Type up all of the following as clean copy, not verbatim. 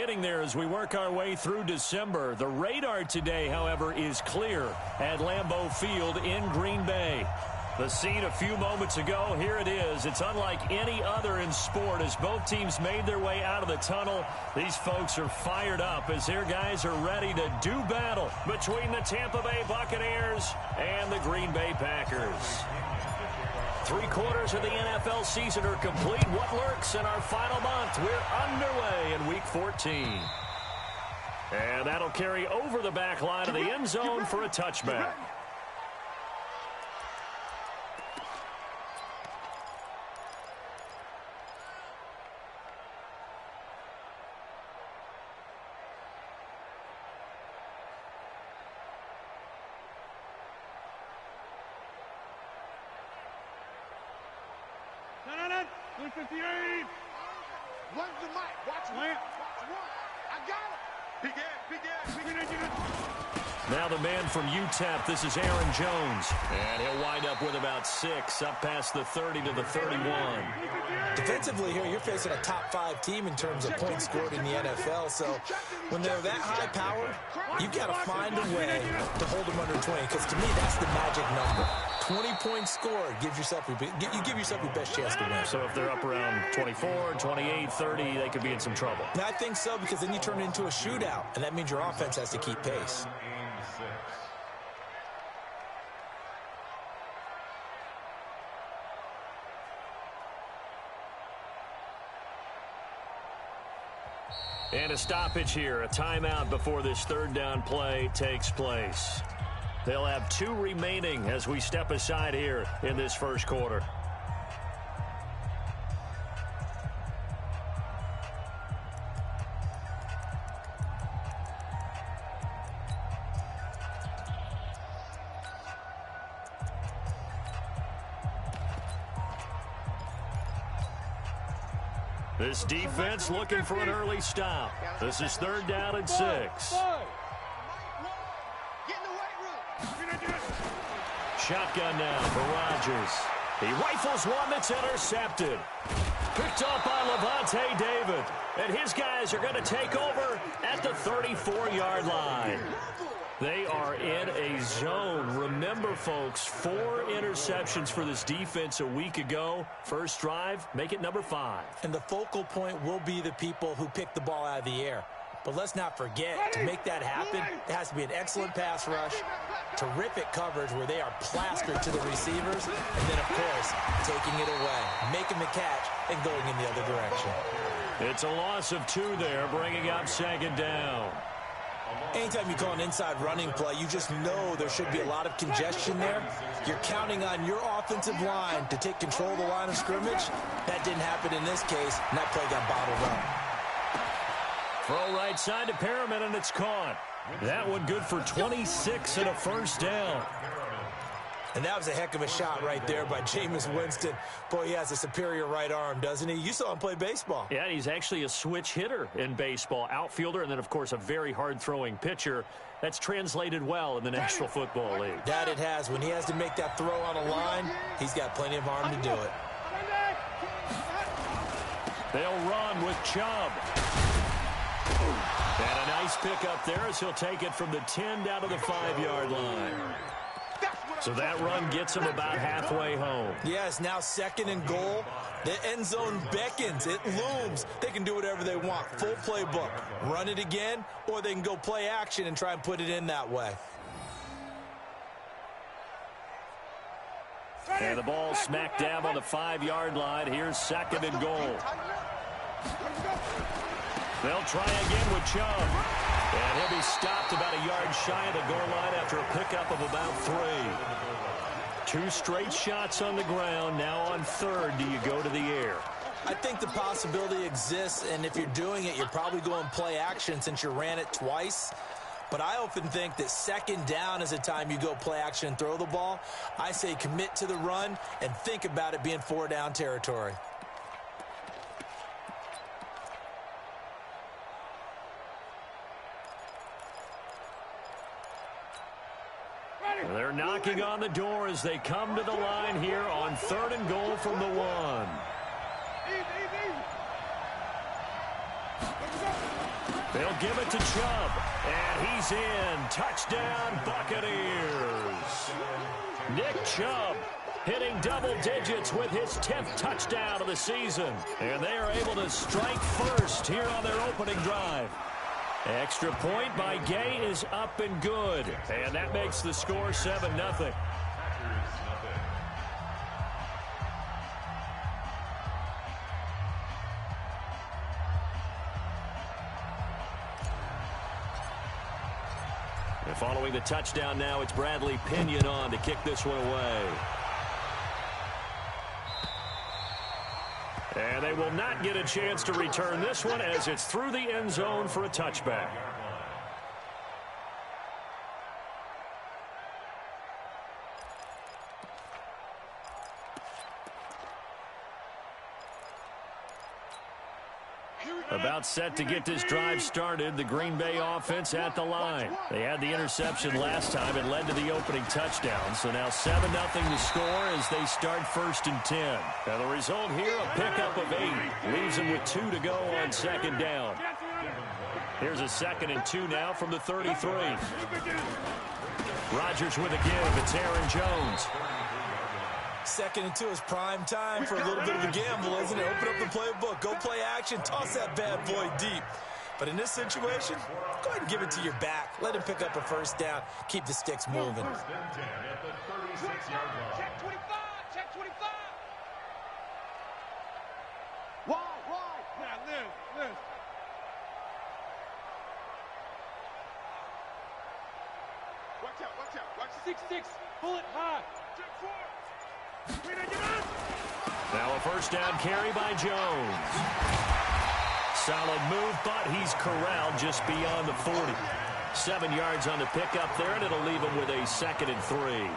getting there as we work our way through December. The radar today, however, is clear at Lambeau Field in Green Bay. The scene a few moments ago, here it is. It's unlike any other in sport as both teams made their way out of the tunnel. These folks are fired up as their guys are ready to do battle between the Tampa Bay Buccaneers and the Green Bay Packers. 3/4 of the NFL season are complete. What lurks in our final month? We're underway in Week 14. And that'll carry over the back line of the end zone for a touchback. Now the man from UTEP, this is Aaron Jones. And he'll wind up with about 6, up past the 30 to the 31. Defensively here, you're facing a top 5 team in terms of points scored in the NFL. So when they're that high powered, you've got to find a way to hold them under 20. Because to me, that's the magic number. 20 points scored gives yourself you give yourself your best chance to win. So if they're up around 24, 28, 30, they could be in some trouble. Now, I think so, because then you turn it into a shootout, and that means your offense has to keep pace. And a stoppage here, a timeout before this third down play takes place. They'll have 2 remaining as we step aside here in this first quarter. This defense looking for an early stop. This is 3rd down and 6. Shotgun now for Rodgers. He rifles one that's intercepted. Picked up by Levante David. And his guys are going to take over at the 34-yard line. They are in a zone. Remember, folks, 4 interceptions for this defense a week ago. First drive, make it number 5. And the focal point will be the people who pick the ball out of the air. But let's not forget, to make that happen, it has to be an excellent pass rush, terrific coverage where they are plastered to the receivers, and then, of course, taking it away, making the catch, and going in the other direction. It's a loss of 2 there, bringing up 2nd down. Anytime you call an inside running play, you just know there should be a lot of congestion there. You're counting on your offensive line to take control of the line of scrimmage. That didn't happen in this case, and that play got bottled up. Throw right side to Perriman, and it's caught. That one good for 26 and a first down. And that was a heck of a shot right there by Jameis Winston. Boy, he has a superior right arm, doesn't he? You saw him play baseball. Yeah, he's actually a switch hitter in baseball. Outfielder, and then, of course, a very hard-throwing pitcher. That's translated well in the National Football League. That it has. When he has to make that throw on a line, he's got plenty of arm to do it. They'll run with Chubb. And a nice pickup there as he'll take it from the 10 down to the 5-yard line. So that run gets him about halfway home. Yes, now 2nd and goal. The end zone beckons. It looms. They can do whatever they want. Full playbook. Run it again, or they can go play action and try and put it in that way. And the ball smack dab on the 5-yard line. Here's 2nd and goal. They'll try again with Chubb. And he'll be stopped about a yard shy of the goal line after a pickup of about 3. 2 straight shots on the ground. Now on 3rd, do you go to the air? I think the possibility exists, and if you're doing it, you're probably going play action since you ran it twice. But I often think that 2nd down is the time you go play action and throw the ball. I say commit to the run and think about it being 4-down territory. They're knocking on the door as they come to the line here on 3rd and goal from the 1. They'll give it to Chubb, and he's in. Touchdown, Buccaneers. Nick Chubb hitting double digits with his 10th touchdown of the season. And they are able to strike first here on their opening drive. Extra point by Gay is up and good. And that makes the score 7-0. And following the touchdown now, it's Bradley Pinion on to kick this one away. And they will not get a chance to return this one as it's through the end zone for a touchback. About set to get this drive started, the Green Bay offense at the line. They had the interception last time. It led to the opening touchdown. So now 7-0 to score as they start 1st and 10. Now the result here, a pickup of 8. Leaves them with 2 to go on 2nd down. Here's a 2nd and 2 now from the 33. Rodgers with a give. It's Aaron Jones. 2nd and 2 is prime time for a little bit of a gamble, isn't it? Open up the playbook, go play action, toss that bad boy deep. But in this situation, go ahead and give it to your back. Let him pick up a 1st down, keep the sticks moving. Check 25, check 25. Wide. Now, live. Watch out. 6-6, pull it high. Check 4. Now a 1st down carry by Jones. Solid move, but he's corralled just beyond the 40. 7 yards on the pickup there, and it'll leave him with a 2nd and 3.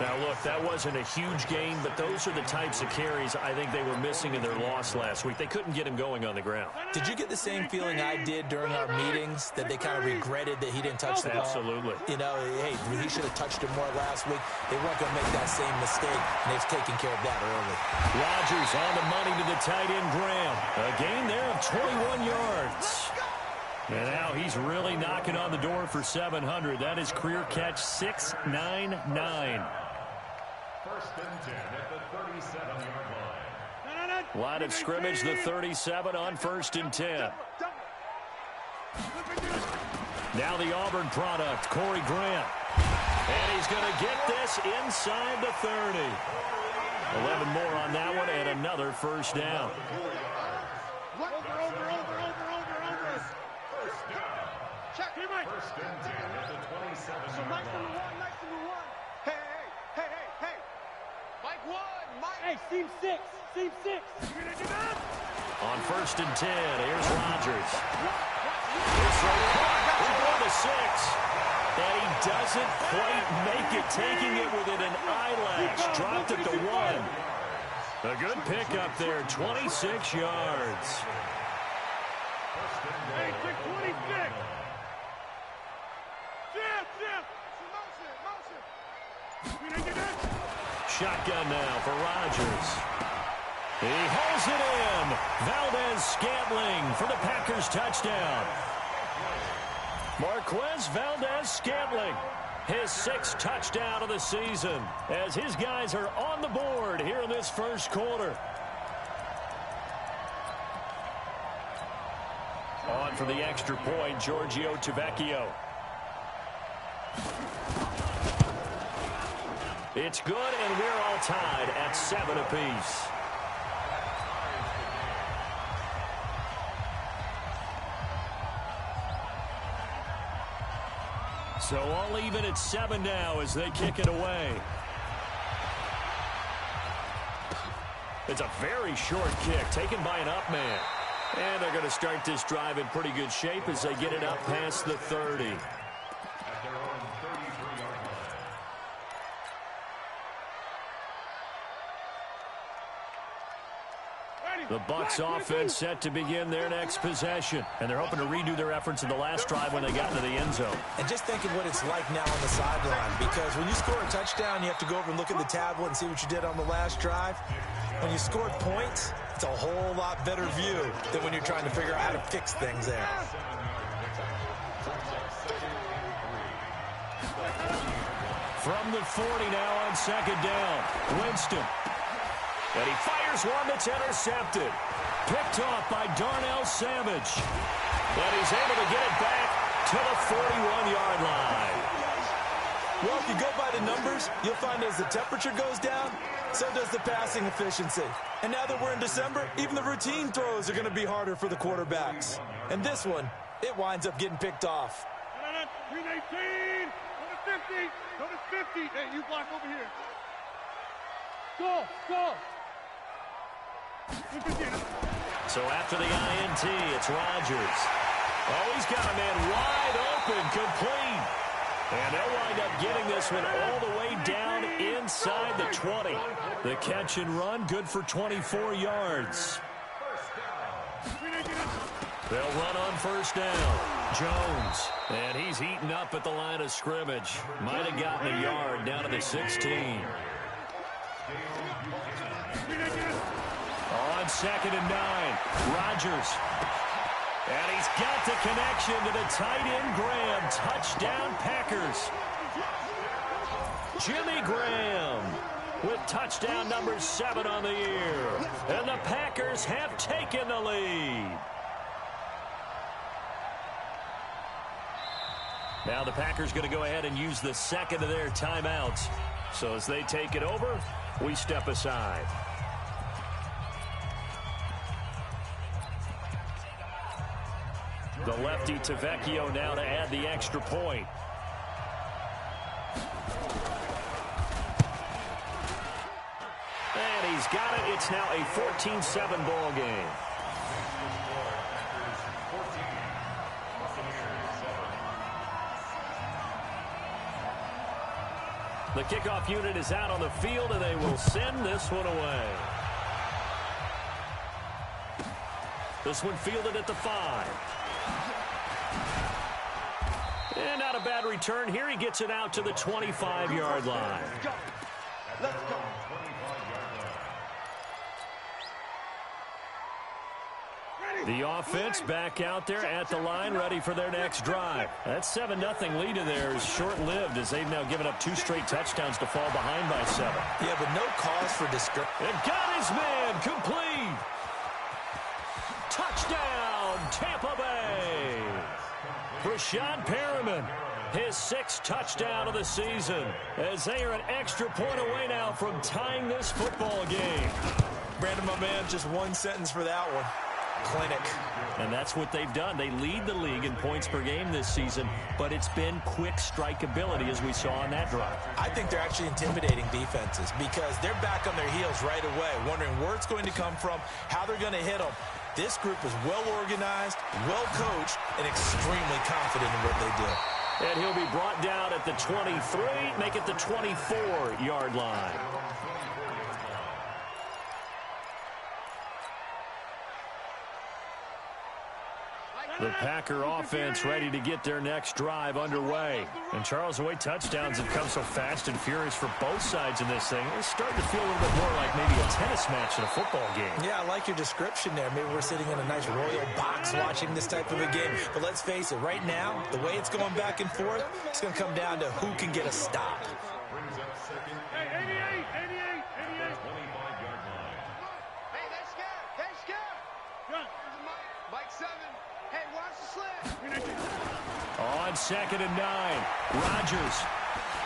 Now, look, that wasn't a huge gain, but those are the types of carries I think they were missing in their loss last week. They couldn't get him going on the ground. Did you get the same feeling I did during our meetings, that they kind of regretted that he didn't touch the ball? Absolutely. You know, hey, he should have touched it more last week. They weren't going to make that same mistake, and they've taken care of that early. Rodgers on the money to the tight end, Graham. A gain there of 21 yards. And now he's really knocking on the door for 700. That is career catch 699. 1st and 10 at the 37-yard line. Line of scrimmage, the 37 on 1st and 10. Now the Auburn product, Corey Grant. And he's going to get this inside the 30. 11 more on that one and another 1st down. Check. 1st and 10 at the 27-yard line. Nice number 1. Hey. Mike 1. Hey, seam 6. On 1st and 10, here's Rodgers. He's going to 6. And he doesn't quite make it, taking it within an eyelash. Dropped it to 1. A good pickup there, 26 yards. Hey, 26. Shotgun now for Rodgers. He holds it in. Valdez-Scantling for the Packers touchdown. Marquez Valdez-Scantling, his 6th touchdown of the season, as his guys are on the board here in this 1st quarter. On for the extra point, Giorgio Tavecchio. It's good, and we're all tied at 7 apiece. So all even at 7 now as they kick it away. It's a very short kick taken by an up man. And they're going to start this drive in pretty good shape as they get it up past the 30. The Bucs offense set to begin their next possession. And they're hoping to redo their efforts in the last drive when they got into the end zone. And just thinking what it's like now on the sideline, because when you score a touchdown, you have to go over and look at the tablet and see what you did on the last drive. When you scored points, It's a whole lot better view than when you're trying to figure out how to fix things there. From the 40 now on second down. Winston. And he fires one that's intercepted. Picked off by Darnell Savage. And he's able to get it back to the 41-yard line. Well, if you go by the numbers, you'll find as the temperature goes down, so does the passing efficiency. And now that we're in December, even the routine throws are going to be harder for the quarterbacks. And this one, it winds up getting picked off. 318, go to 50, go to 50. Hey, you block over here. Go. So after the INT, it's Rodgers. Oh, he's got a man wide open, complete. And they'll wind up getting this one all the way down inside the 20. The catch and run, good for 24 yards. They'll run on first down. Jones. And he's eaten up at the line of scrimmage. Might have gotten a yard down to the 16. On second and 9, Rodgers. And he's got the connection to the tight end, Graham. Touchdown, Packers. Jimmy Graham with touchdown number 7 on the year. And the Packers have taken the lead. Now the Packers going to go ahead and use the second of their timeouts. So as they take it over, we step aside. The lefty to Vecchio now to add the extra point. And he's got it. It's now a 14-7 ball game. The kickoff unit is out on the field, and they will send this one away. This one fielded at the 5. And not a bad return here. He gets it out to the 25-yard line. Let's go. The offense back out there at the line, ready for their next drive. That 7-0 lead of theirs is short-lived as they've now given up 2 straight touchdowns to fall behind by 7. Yeah, but no cause for discouragement. And got his man complete. Touchdown, Tampa Bay. Rashad Perriman, his 6th touchdown of the season, as they are an extra point away now from tying this football game. Brandon, my man, just one sentence for that one. Clinic. And that's what they've done. They lead the league in points per game this season, but it's been quick strikeability as we saw on that drive. I think they're actually intimidating defenses because they're back on their heels right away, wondering where it's going to come from, how they're going to hit them. This group is well-organized, well-coached, and extremely confident in what they do. And he'll be brought down at the 23, make it the 24-yard line. The Packer offense ready to get their next drive underway. And Charles, the way touchdowns have come so fast and furious for both sides in this thing, it's starting to feel a little bit more like maybe a tennis match in a football game. Yeah, I like your description there. Maybe we're sitting in a nice royal box watching this type of a game. But let's face it, right now, the way it's going back and forth, it's going to come down to who can get a stop. Hey, 88. Hey, they're scared. Good. Mike 7. Hey, watch the slip. On second and 9, Rodgers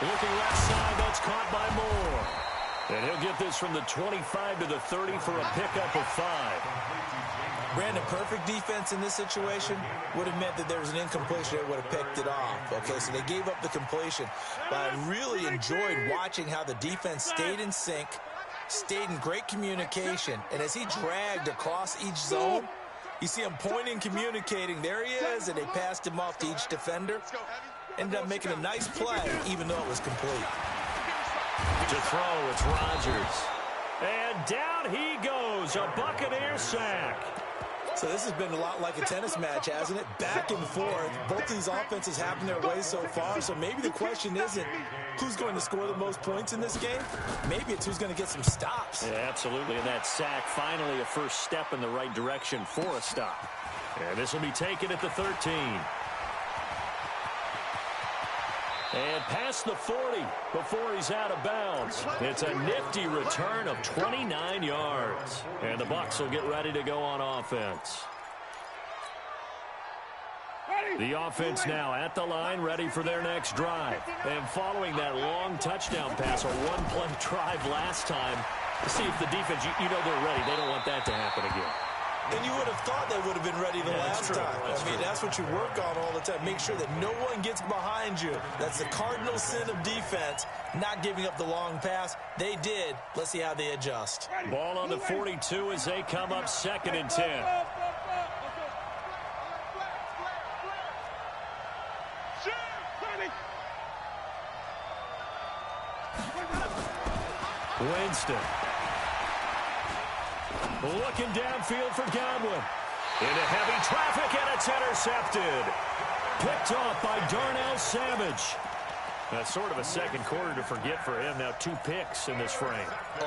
looking left side. That's caught by Moore. And he'll get this from the 25 to the 30 for a pickup of 5. Brandon, perfect defense in this situation would have meant that there was an incompletion. They would have picked it off. Okay, so they gave up the completion. But I really enjoyed watching how the defense stayed in sync, stayed in great communication. And as he dragged across each zone, you see him pointing, communicating. There he is, and they passed him off to each defender. Ended up making a nice play, even though it was complete. To throw, it's Rodgers. And down he goes, a Buccaneer sack. So this has been a lot like a tennis match, hasn't it? Back and forth. Both these offenses have their way so far, so maybe the question isn't who's going to score the most points in this game. Maybe it's who's going to get some stops. Yeah, absolutely. And that sack, finally a first step in the right direction for a stop. And this will be taken at the 13. And past the 40 before he's out of bounds. It's a nifty return of 29 yards. And the Bucs will get ready to go on offense. The offense now at the line, ready for their next drive. And following that long touchdown pass, a one-play drive last time, to see if the defense, you know they're ready. They don't want that to happen again. And you would have thought they would have been ready the last time. That's what you work on all the time. Make sure that no one gets behind you. That's the cardinal sin of defense, not giving up the long pass. They did. Let's see how they adjust. Ball on the 42 as they come up 2nd and 10. Winston. Looking downfield for Godwin. Into heavy traffic, and it's intercepted. Picked off by Darnell Savage. That's sort of a second quarter to forget for him. Now 2 picks in this frame.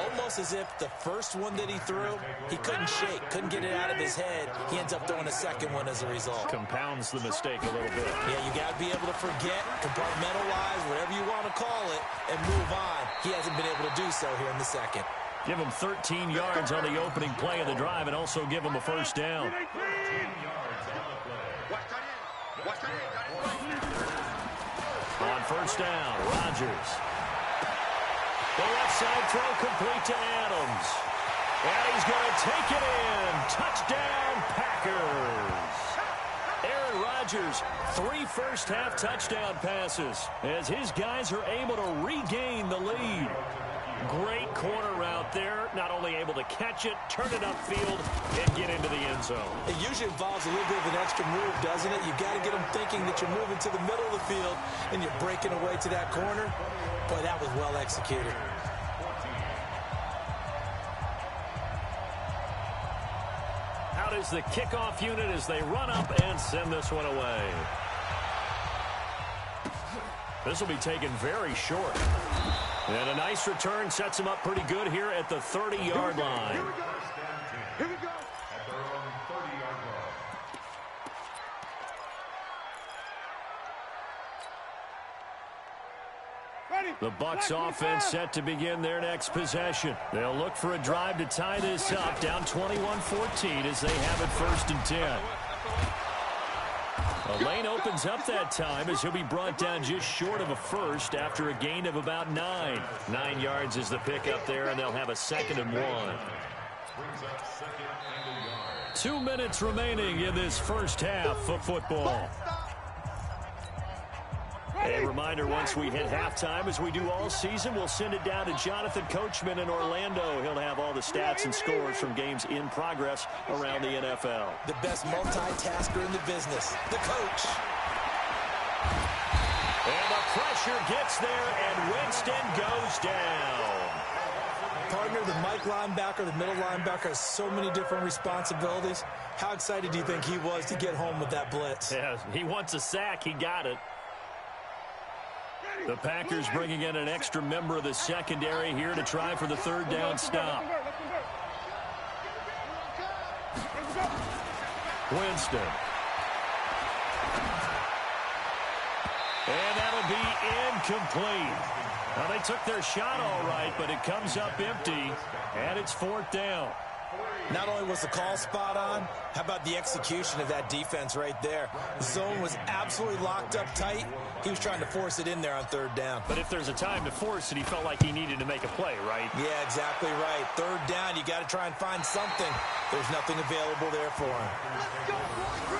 Almost as if the first one that he threw, he couldn't shake, couldn't get it out of his head. He ends up throwing a second one as a result. Compounds the mistake a little bit. Yeah, you got to be able to forget, compartmentalize, whatever you want to call it, and move on. He hasn't been able to do so here in the second. Give him 13 yards on the opening play of the drive and also give him a first down. On first down, Rodgers. The left side throw complete to Adams. And he's going to take it in. Touchdown, Packers. Aaron Rodgers, 3 first-half touchdown passes as his guys are able to regain the lead. Great corner route there. Not only able to catch it, turn it upfield, and get into the end zone. It usually involves a little bit of an extra move, doesn't it? You've got to get them thinking that you're moving to the middle of the field and you're breaking away to that corner. Boy, that was well executed. Out is the kickoff unit as they run up and send this one away. This will be taken very short. And a nice return sets him up pretty good here at the 30-yard line. Here we go. Here we go. At their own 30-yard line. The Bucs offense set to begin their next possession. They'll look for a drive to tie this up, down 21-14 as they have it 1st and 10. A lane opens up that time as he'll be brought down just short of a first after a gain of about 9. 9 yards is the pickup there, and they'll have a 2nd and 1. 2 minutes remaining in this first half of football. A reminder, once we hit halftime, as we do all season, we'll send it down to Jonathan Coachman in Orlando. He'll have all the stats and scores from games in progress around the NFL. The best multitasker in the business, the coach. And the pressure gets there, and Winston goes down. Partner, the Mike linebacker, the middle linebacker has so many different responsibilities. How excited do you think he was to get home with that blitz? Yeah, he wants a sack. He got it. The Packers bringing in an extra member of the secondary here to try for the 3rd down stop. Winston. And that'll be incomplete. Now, they took their shot all right, but it comes up empty, and it's 4th down. Not only was the call spot on, how about the execution of that defense right there? The zone was absolutely locked up tight. He was trying to force it in there on 3rd down. But if there's a time to force it, he felt like he needed to make a play, right? Yeah, exactly right. 3rd down, you got to try and find something. There's nothing available there for him.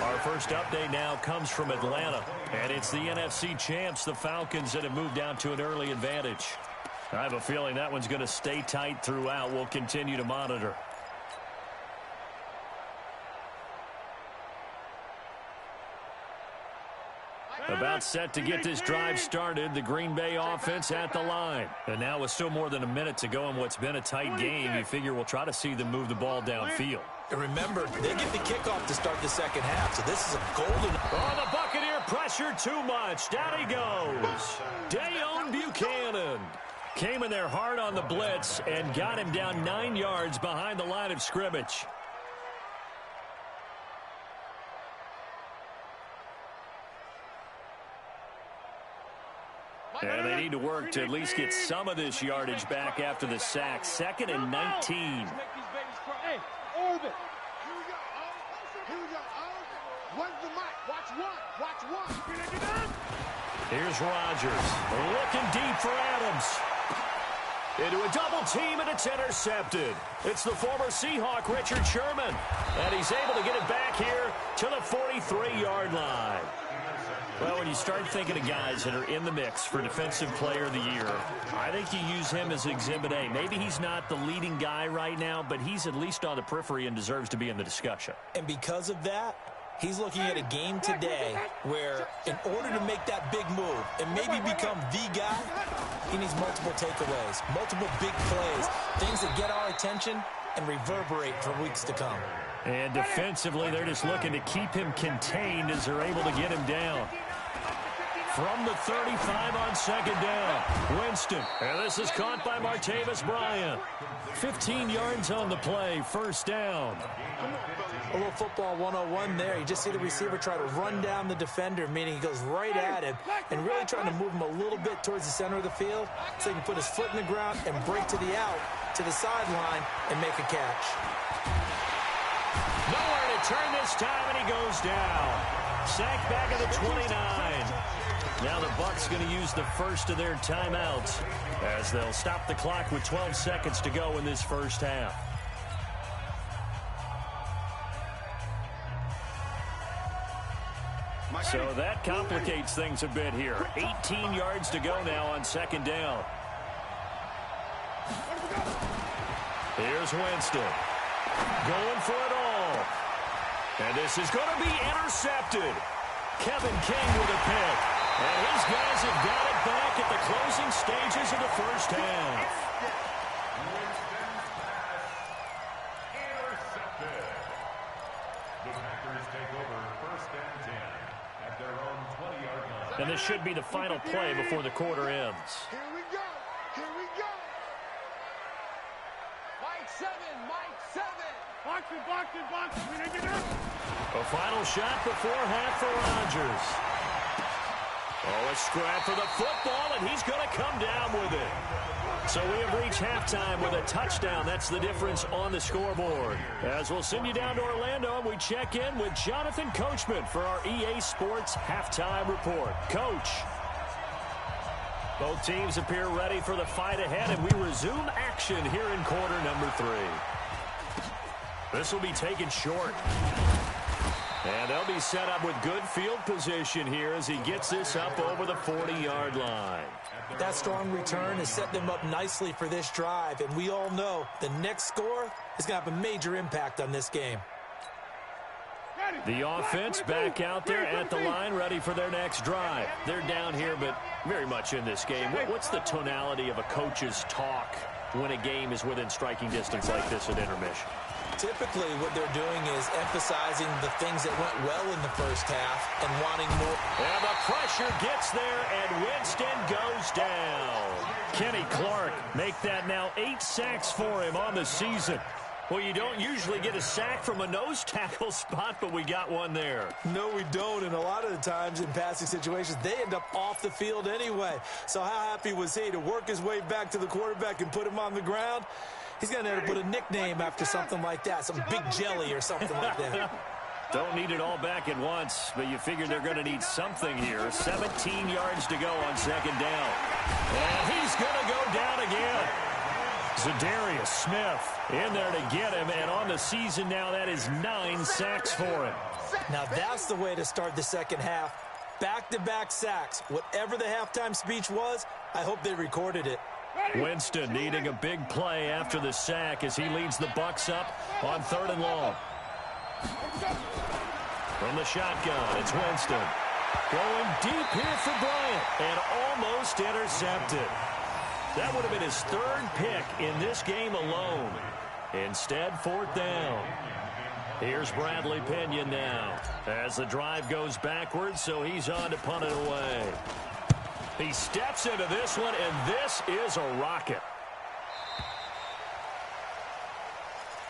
Our first update now comes from Atlanta, and it's the NFC champs, the Falcons, that have moved down to an early advantage. I have a feeling that one's going to stay tight throughout. We'll continue to monitor. About set to get this drive started, the Green Bay offense at the line. And now with still more than a minute to go in what's been a tight game, you figure we'll try to see them move the ball downfield. And remember, they get the kickoff to start the second half, so this is a golden... Oh, the Buccaneer pressure too much. Down he goes. Dayon Buchanan came in there hard on the blitz and got him down 9 yards behind the line of scrimmage. And they need to work to at least get some of this yardage back after the sack. 2nd and 19. Hey, orbit. Here we go. Here we go. When's the mic? Watch one. Watch one. Here's Rodgers. Looking deep for Adams. Into a double team, and it's intercepted. It's the former Seahawk, Richard Sherman. And he's able to get it back here to the 43-yard line. Well, when you start thinking of guys that are in the mix for Defensive Player of the Year, I think you use him as Exhibit A. Maybe he's not the leading guy right now, but he's at least on the periphery and deserves to be in the discussion. And because of that, he's looking at a game today where in order to make that big move and maybe become the guy, he needs multiple takeaways, multiple big plays, things that get our attention and reverberate for weeks to come. And defensively, they're just looking to keep him contained as they're able to get him down. From the 35 on 2nd down, Winston. And this is caught by Martavis Bryant. 15 yards on the play, 1st down. A little football 101 there. You just see the receiver try to run down the defender, meaning he goes right at him and really trying to move him a little bit towards the center of the field so he can put his foot in the ground and break to the out, to the sideline, and make a catch. Nowhere to turn this time, and he goes down. Sacked back at the 29. Now the Bucs going to use the first of their timeouts as they'll stop the clock with 12 seconds to go in this first half. So that complicates things a bit here. 18 yards to go now on 2nd down. Here's Winston. Going for it all. And this is going to be intercepted. Kevin King with a pick. And his guys have got it back at the closing stages of the first half. Intercepted. The Packers take over 1st and 10 at their own 20-yard line. And this should be the final play before the quarter ends. Here we go. Here we go. Mike 7. Mike 7. Boxing, boxing, boxing. We didn't get up. A final shot before half for Rodgers. Oh, a scrap for the football, and he's going to come down with it. So we have reached halftime with a touchdown. That's the difference on the scoreboard. As we'll send you down to Orlando, and we check in with Jonathan Coachman for our EA Sports Halftime Report. Coach. Both teams appear ready for the fight ahead, and we resume action here in quarter number 3. This will be taken short. And they'll be set up with good field position here as he gets this up over the 40-yard line. That strong return has set them up nicely for this drive, and we all know the next score is going to have a major impact on this game. The offense back out there at the line, ready for their next drive. They're down here, but very much in this game. What's the tonality of a coach's talk when a game is within striking distance like this at intermission? Typically, what they're doing is emphasizing the things that went well in the first half and wanting more. And the pressure gets there, and Winston goes down. Kenny Clark make that now 8 sacks for him on the season. Well, you don't usually get a sack from a nose tackle spot, but we got one there. No, we don't, and a lot of the times in passing situations, they end up off the field anyway. So how happy was he to work his way back to the quarterback and put him on the ground? He's going to have to put a nickname after something like that, some Big Jelly or something like that. Don't need it all back at once, but you figure they're going to need something here. 17 yards to go on 2nd down. And he's going to go down again. Zadarius Smith in there to get him, and on the season now, that is 9 sacks for him. Now that's the way to start the second half. Back-to-back sacks. Whatever the halftime speech was, I hope they recorded it. Winston needing a big play after the sack as he leads the Bucs up on 3rd and long. From the shotgun, it's Winston. Going deep here for Bryant, and almost intercepted. That would have been his 3rd pick in this game alone. Instead, 4th down. Here's Bradley Pinion now as the drive goes backwards, so he's on to punt it away. He steps into this one, and this is a rocket.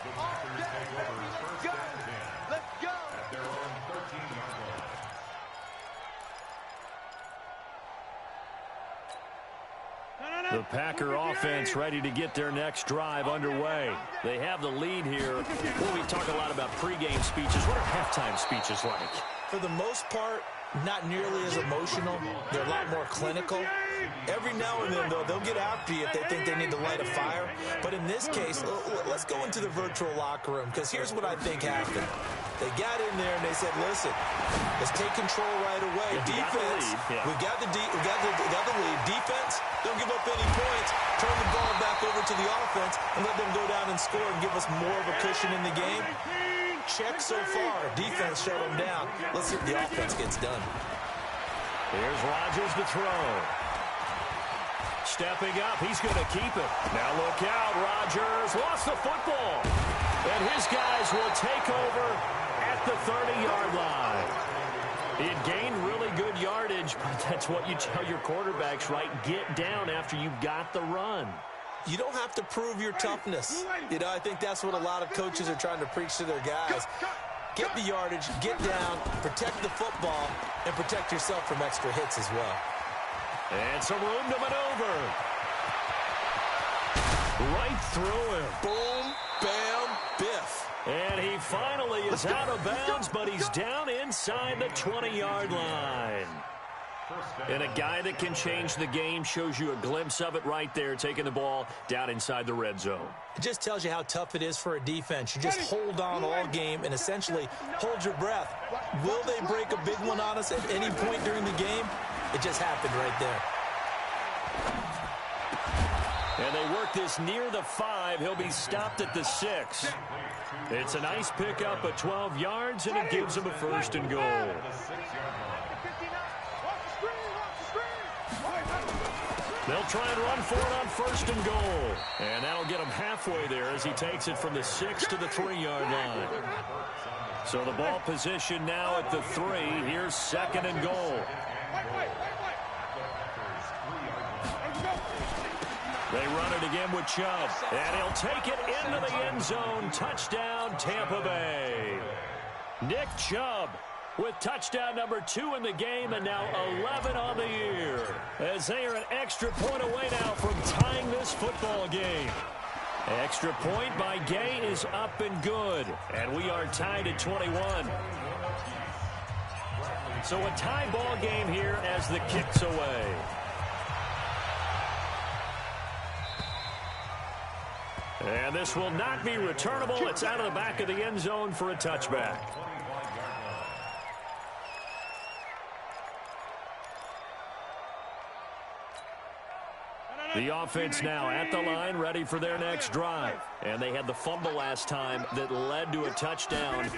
The Packers take over first down 10. Let's go. At their own 13-yard line. The Packer offense ready to get their next drive underway. They have the lead here. Well, we talk a lot about pregame speeches. What are halftime speeches like? For the most part, not nearly as emotional. They're a lot more clinical. Every now and then, though, they'll get after you if they think they need to light a fire. But in this case, let's go into the virtual locker room, because here's what I think happened. They got in there and they said, listen, let's take control right away. Defense, we got the lead. Defense, don't give up any points. Turn the ball back over to the offense and let them go down and score and give us more of a cushion in the game. Check so far. Defense shut them down. Let's see if the offense gets done. Here's Rodgers to throw. Stepping up, he's going to keep it. Now look out, Rodgers lost the football. And his guys will take over at the 30-yard line. It gained really good yardage, but that's what you tell your quarterbacks, right? Get down after you've got the run. You don't have to prove your toughness. You know, I think that's what a lot of coaches are trying to preach to their guys. Get the yardage, get down, protect the football, and protect yourself from extra hits as well. And some room to maneuver. Right through him. Boom, bam, biff. And he finally is out of bounds, but he's down inside the 20-yard line. And a guy that can change the game shows you a glimpse of it right there, taking the ball down inside the red zone. It just tells you how tough it is for a defense. You just hold on all game and essentially hold your breath. Will they break a big one on us at any point during the game? It just happened right there. And they work this near the 5. He'll be stopped at the 6. It's a nice pickup of 12 yards, and it gives him a first and goal. They'll try and run for it on first and goal. And that'll get him halfway there as he takes it from the 6 to the 3-yard line. So the ball position now at the 3. Here's second and goal. They run it again with Chubb. And he'll take it into the end zone. Touchdown, Tampa Bay. Nick Chubb with touchdown number 2 in the game, and now 11 on the year, as they are an extra point away now from tying this football game. Extra point by Gay is up and good, and we are tied at 21. So a tie ball game here as the kick's away. And this will not be returnable. It's out of the back of the end zone for a touchback. The offense now at the line, ready for their next drive. And they had the fumble last time that led to a touchdown.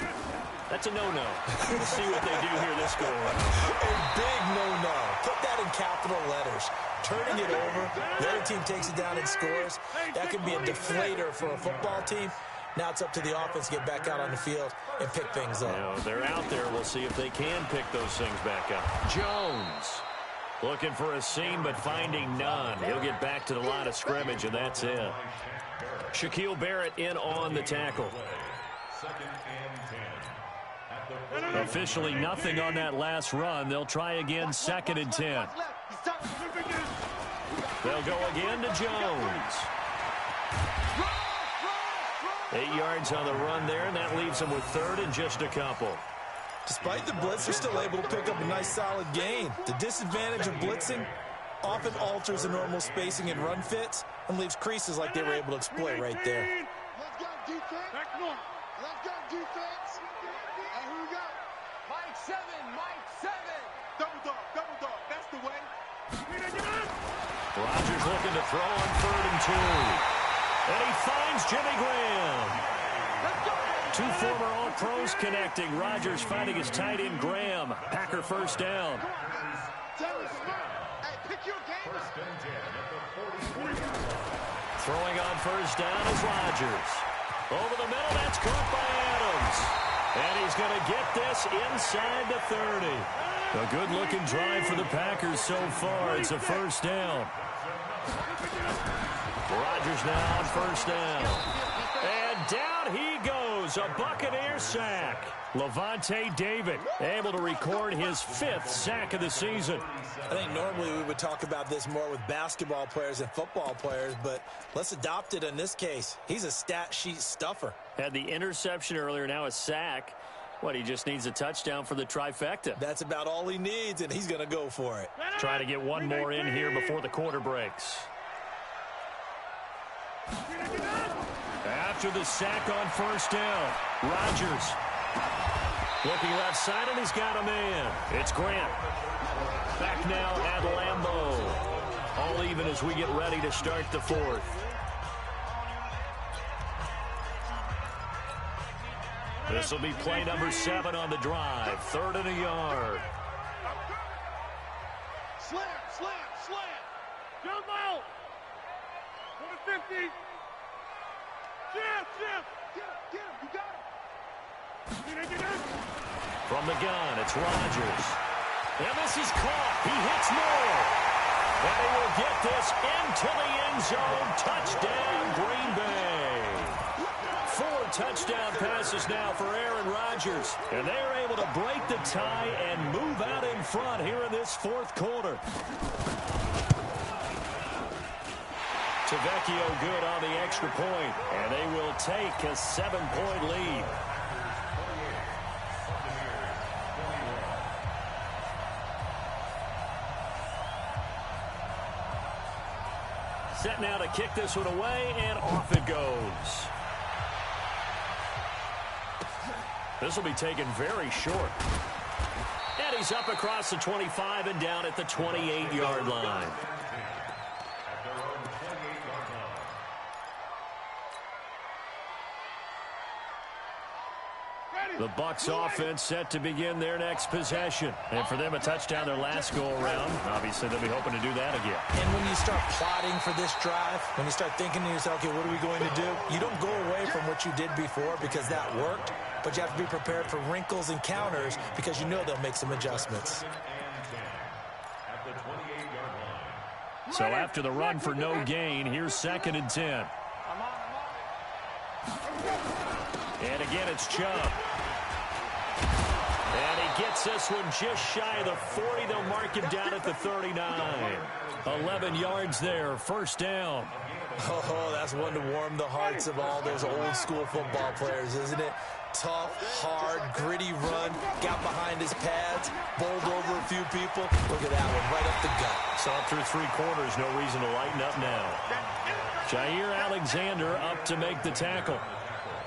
That's a no-no. We'll see what they do here this go around. A big no-no. Put that in capital letters. Turning it over, the other team takes it down and scores. That could be a deflator for a football team. Now it's up to the offense to get back out on the field and pick things up. You know, they're out there. We'll see if they can pick those things back up. Jones looking for a seam, but finding none. He'll get back to the line of scrimmage, and that's it. Shaquille Barrett in on the tackle. Officially nothing on that last run. They'll try again, 2nd and 10. They'll go again to Jones. 8 yards on the run there, and that leaves them with 3rd and just a couple. Despite the blitz, they're still able to pick up a nice solid gain. The disadvantage of blitzing often alters the normal spacing and run fits and leaves creases like they were able to exploit right there. Let's go, defense. Let's go, defense. And here we go. Mike 7, Mike 7. Double dog, that's the way. Rodgers looking to throw on 3rd and 2. And he finds Jimmy Graham. 2 former All-Pros connecting. Rodgers finding his tight end, Graham. Packer first down. Throwing on first down is Rodgers. Over the middle, that's caught by Adams. And he's going to get this inside the 30. A good-looking drive for the Packers so far. It's a first down. Rodgers now on first down. And down he goes. A Buccaneer sack. Levante David able to record his 5th sack of the season. I think normally we would talk about this more with basketball players and football players, but let's adopt it in this case. He's a stat sheet stuffer. Had the interception earlier, now a sack. What, he just needs a touchdown for the trifecta. That's about all he needs, and he's going to go for it. Try to get one more in here before the quarter breaks. After the sack on first down, Rodgers looking left side, and he's got a man. It's Grant. Back now at Lambeau. All even as we get ready to start the 4th. This will be play number 7 on the drive. 3rd and a yard. Slam, slam, slam. Jump out. To the 50. Jam. Get him. You got him. Get him. From the gun, it's Rodgers. And this is caught. He hits Moore. And he will get this into the end zone. Touchdown, Green Bay. 4 touchdown passes now for Aaron Rodgers. And they are able to break the tie and move out in front here in this 4th quarter. Tavecchio good on the extra point. And they will take a 7-point lead. Set now to kick this one away, and off it goes. This will be taken very short. And he's up across the 25 and down at the 28-yard line. The Bucs offense set to begin their next possession. And for them, a touchdown their last go-around. Obviously, they'll be hoping to do that again. And when you start plotting for this drive, when you start thinking to yourself, okay, what are we going to do? You don't go away from what you did before because that worked, but you have to be prepared for wrinkles and counters because you know they'll make some adjustments. So after the run for no gain, here's 2nd and 10. And again, it's Chubb. And he gets this one just shy of the 40. They'll mark him down at the 39. 11 yards there, first down. Oh, that's one to warm the hearts of all those old school football players, isn't it? Tough, hard, gritty run, got behind his pads, bowled over a few people. Look at that one, right up the gut. So through 3 quarters, no reason to lighten up now. Jair Alexander up to make the tackle.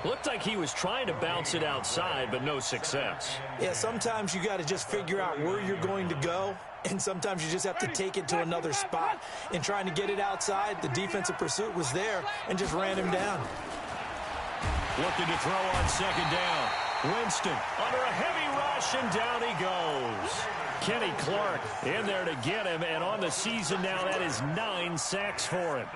Looked like he was trying to bounce it outside, but no success. Yeah, sometimes you got to just figure out where you're going to go, and sometimes you just have to take it to another spot. In trying to get it outside, the defensive pursuit was there and just ran him down. Looking to throw on 2nd down. Winston under a heavy rush, and down he goes. Kenny Clark in there to get him, and on the season now, that is 9 sacks for him.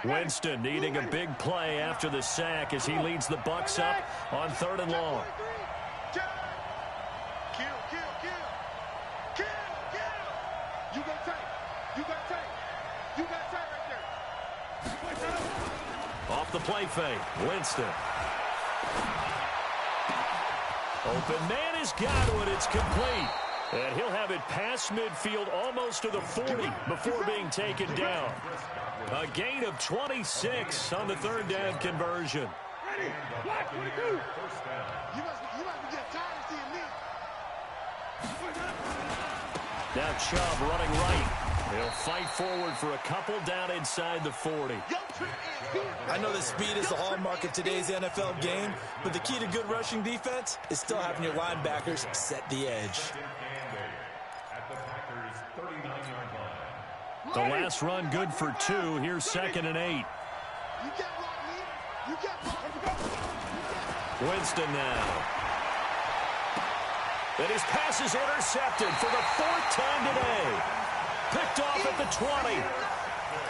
Winston needing a big play after the sack as he leads the Bucs up on 3rd and long. Kill. You got tape right there. Off the play fake, Winston. Open man has got it. It's complete. And he'll have it past midfield almost to the 40 before being taken down. A gain of 26 on the 3rd down conversion. Ready? What? 22. You must be getting tired of seeing me. Now Chubb running right. He'll fight forward for a couple down inside the 40. I know that speed is the hallmark of today's NFL game, but the key to good rushing defense is still having your linebackers set the edge. The last run good for 2. Here's 2nd and 8. Winston now. And his pass is intercepted for the 4th time today. Picked off at the 20.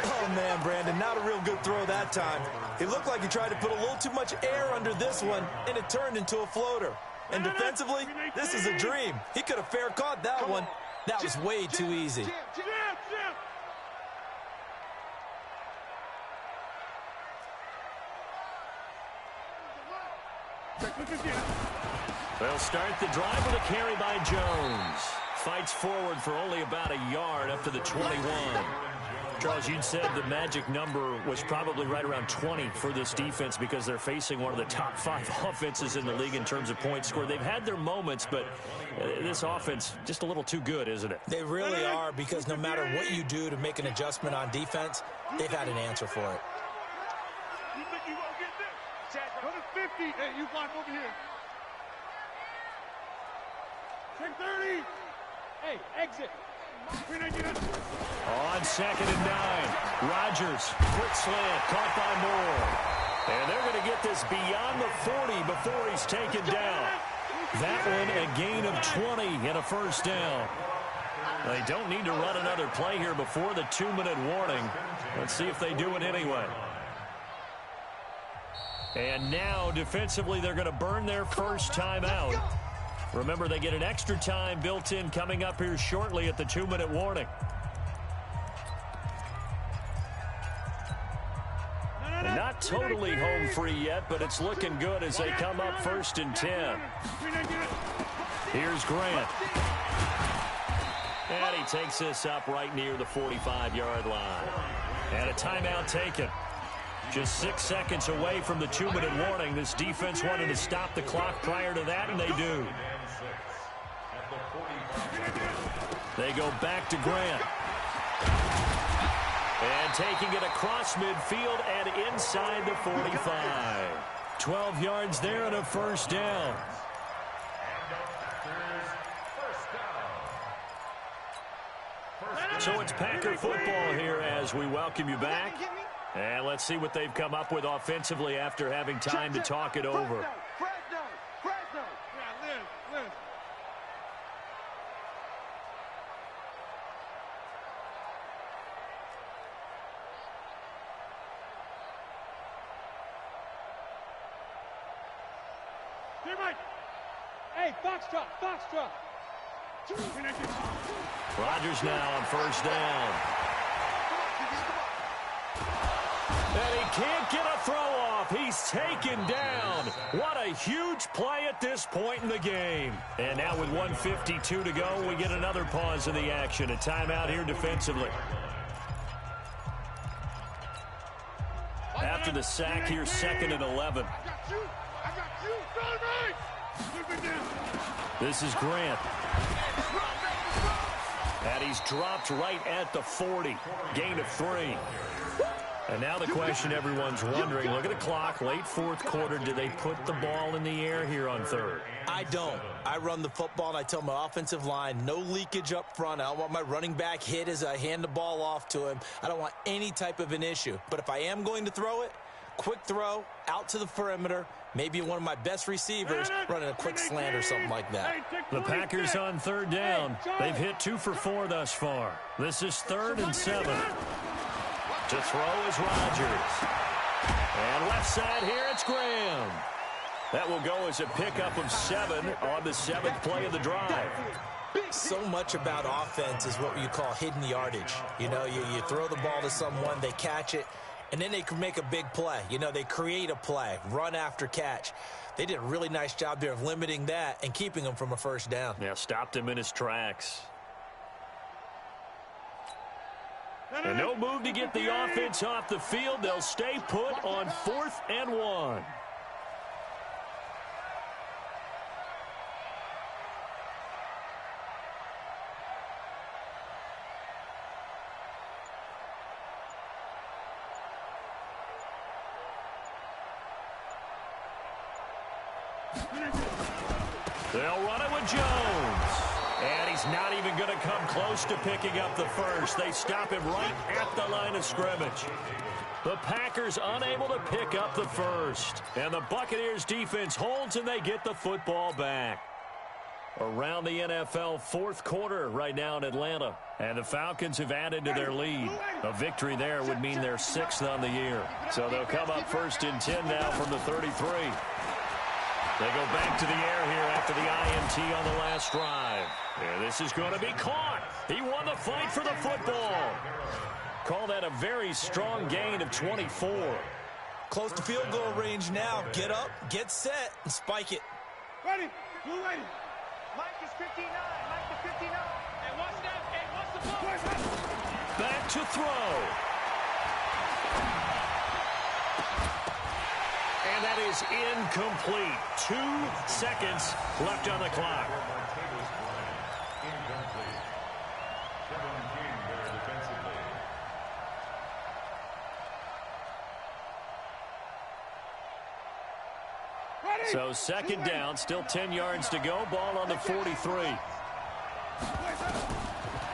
Oh, man, Brandon, not a real good throw that time. It looked like he tried to put a little too much air under this one, and it turned into a floater. And defensively, this is a dream. He could have fair caught that one. That was way too easy. They'll start the drive with a carry by Jones. Fights forward for only about a yard up to the 21. Charles, you'd said the magic number was probably right around 20 for this defense because they're facing one of the top 5 offenses in the league in terms of points scored. They've had their moments, but this offense just a little too good, isn't it? They really are, because no matter what you do to make an adjustment on defense, they've had an answer for it. You think you gonna get this? Check 150. Hey, you climb over here. Check 30. Hey, exit. On 2nd and 9, Rodgers, quick slant, caught by Moore. And they're going to get this beyond the 40 before he's taken down. That one a gain of 20 and a first down. They don't need to run another play here before the 2-minute warning. Let's see if they do it anyway. And now, defensively, they're going to burn their first timeout. Remember, they get an extra time built in coming up here shortly at the 2-minute warning. And not totally home free yet, but it's looking good as they come up 1st and 10. Here's Grant. And he takes this up right near the 45-yard line. And a timeout taken. Just 6 seconds away from the 2-minute warning. This defense wanted to stop the clock prior to that, and they do. They go back to Grant. And taking it across midfield and inside the 45. 12 yards there and a first down. So it's Packer football here as we welcome you back. And let's see what they've come up with offensively after having time to talk it over. Hey, Foxtrot. Rodgers now on first down. And he can't get a throw off. He's taken down. What a huge play at this point in the game. And now with 1:52 to go, we get another pause in the action. A timeout here defensively. After the sack here, 2nd and 11. This is Grant. And he's dropped right at the 40. Gain of 3. And now the question everyone's wondering, look at the clock, late 4th quarter, do they put the ball in the air here on 3rd? I don't. I run the football, and I tell my offensive line, no leakage up front. I don't want my running back hit as I hand the ball off to him. I don't want any type of an issue. But if I am going to throw it, quick throw, out to the perimeter, maybe one of my best receivers running a quick slant or something like that. The Packers on 3rd down. They've hit 2 for 4 thus far. This is 3rd and 7. To throw is Rodgers. And left side here, it's Graham. That will go as a pickup of 7 on the 7th play of the drive. So much about offense is what you call hidden yardage. You know, you throw the ball to someone, they catch it, and then they can make a big play. You know, they create a play, run after catch. They did a really nice job there of limiting that and keeping him from a first down. Yeah, stopped him in his tracks. And no move to get the offense off the field. They'll stay put on 4th and 1. They'll run it with Jones. And he's not even going to come close to picking up the first. They stop him right at the line of scrimmage. The Packers unable to pick up the first. And the Buccaneers defense holds and they get the football back. Around the NFL, fourth quarter right now in Atlanta. And the Falcons have added to their lead. A victory there would mean they're 6th on the year. So they'll come up 1st and 10 now from the 33. They go back to the air here after the INT on the last drive. Yeah, this is going to be caught. He won the fight for the football. Call that a very strong gain of 24. Close to field goal range now. Get up, get set, and spike it. Ready. Blue ready. Mike is 59. Mike is 59. And watch that. And watch the ball. Back to throw. And that is incomplete. 2 seconds left on the clock. So second down, still 10 yards to go. Ball on the 43.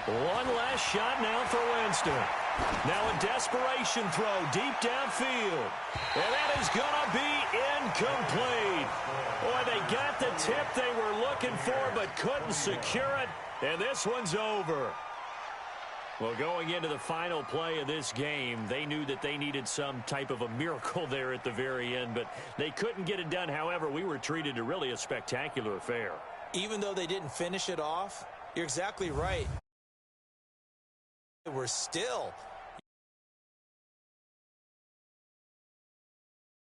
One last shot now for Winston. Now a desperation throw deep downfield. And that is going to be incomplete. Boy, they got the tip they were looking for but couldn't secure it. And this one's over. Well, going into the final play of this game, they knew that they needed some type of a miracle there at the very end, but they couldn't get it done. However, we were treated to really a spectacular affair. Even though they didn't finish it off, you're exactly right. We're still